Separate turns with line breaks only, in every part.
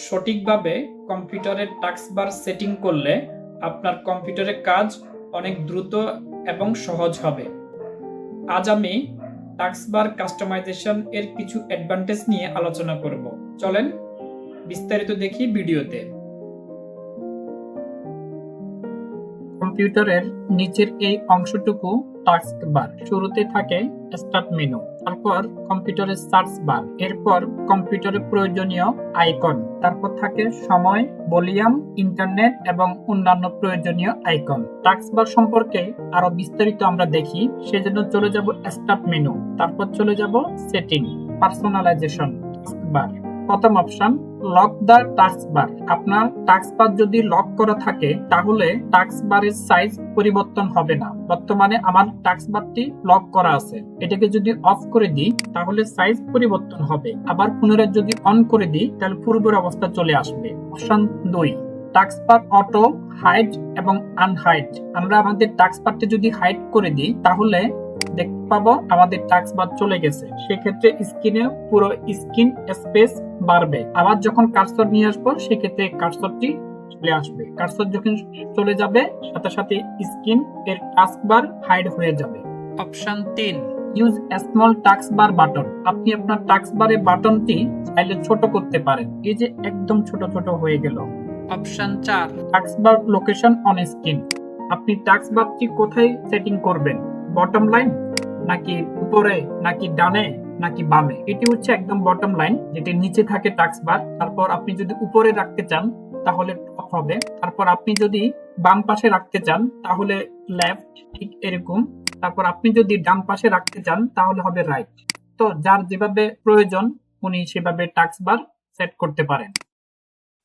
সঠিকভাবে কম্পিউটারের taskbar setting করলে আপনার কম্পিউটারের কাজ অনেক দ্রুত এবং সহজ হবে। আজ আমি টাস্কবার কাস্টমাইজেশন এর কিছু অ্যাডভান্টেজ নিয়ে আলোচনা করব। চলেন বিস্তারিত দেখি ভিডিওতে। কম্পিউটারের নিচের এই অংশটুকু টাস্কবার। শুরুতে থাকে স্টার্ট মেনু, তারপর কম্পিউটারের সার্চ বার, এরপর কম্পিউটারের প্রয়োজনীয় আইকন, তারপর থাকে সময়, ভলিউম, ইন্টারনেট এবং অন্যান্য প্রয়োজনীয় আইকন। টাস্কবার সম্পর্কে আরো বিস্তারিত আমরা দেখি, সেজন্য চলে যাব স্টার্ট মেনু, তারপর চলে যাব সেটিং, পার্সোনালাইজেশন, টাস্কবার। প্রথম অপশন লক দা টাস্কবার। আপনার টাস্কবার যদি লক করা থাকে তাহলে টাস্কবারের সাইজ পরিবর্তন হবে না। বর্তমানে আমার টাস্কবারটি লক করা আছে, এটাকে যদি অফ করে দিই তাহলে সাইজ পরিবর্তন হবে। আবার পুনরায় যদি অন করে দিই তাহলে পূর্বের অবস্থা চলে আসবে। অপশন 2 টাস্কবার অটো হাইড এবং আনহাইড। আমরা আমাদের টাস্কবারটি যদি হাইড করে দিই তাহলে দেখতে পাবো আমাদের টাস্কবার চলে গেছে। সেক্ষেত্রে স্ক্রিনে পুরো স্ক্রিন স্পেস বাড়বে। আবার যখন কার্সর নিয়ে আসবো সেক্ষেত্রে কার্সরটি চলে আসবে। কার্সর যখন চলে যাবে সাথে সাথে স্ক্রিন এর টাস্কবার হাইড হয়ে যাবে। Option 3 use small taskbar button. আপনি আপনার টাস্কবারের বাটনটি চাইলে ছোট করতে পারেন। এই যে একদম ছোট ছোট হয়ে গেল। Option 4 taskbar location on screen. আপনি টাস্কবারটি কোথায় সেটিং করবেন, বটম লাইন নাকি উপরে নাকি ডানে নাকি বামে? এটি হচ্ছে একদম বটম লাইন, যেটি নিচে থাকে টাস্কবার। তারপর আপনি যদি উপরে রাখতে চান তাহলে টপ হবে, তারপর আপনি যদি বাম পাশে রাখতে চান তাহলে লেফট, ঠিক এরকম। তারপর আপনি যদি ডান পাশে রাখতে চান তাহলে হবে রাইট। তো যার যেভাবে প্রয়োজন উনি সেভাবে টাস্কবার সেট করতে পারেন।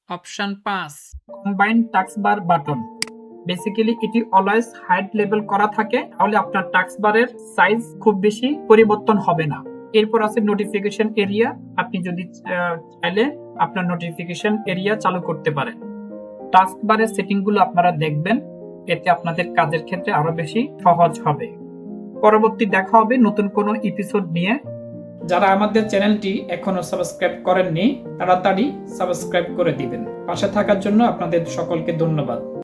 Option 5 combine taskbar button. Basically এটি অলওয়েজ হাইড লেভেল করা থাকে, তাহলে আপনার টাস্কবারের সাইজ খুব বেশি পরিবর্তন হবে না। এরপর আছে নোটিফিকেশন এরিয়া। আপনি যদি চাইলে আপনার নোটিফিকেশন এরিয়া চালু করতে পারেন। টাস্কবারের সেটিংগুলো আপনারা দেখবেন, এতে আপনাদের কাজের ক্ষেত্রে আরো বেশি সহজ হবে। পরবর্তী দেখা হবে নতুন কোনো এপিসোড নিয়ে। যারা আমাদের চ্যানেলটি এখনো সাবস্ক্রাইব করেননি তাড়াতাড়ি সাবস্ক্রাইব করে দিবেন। পাশে থাকার জন্য আপনাদের সকলকে ধন্যবাদ।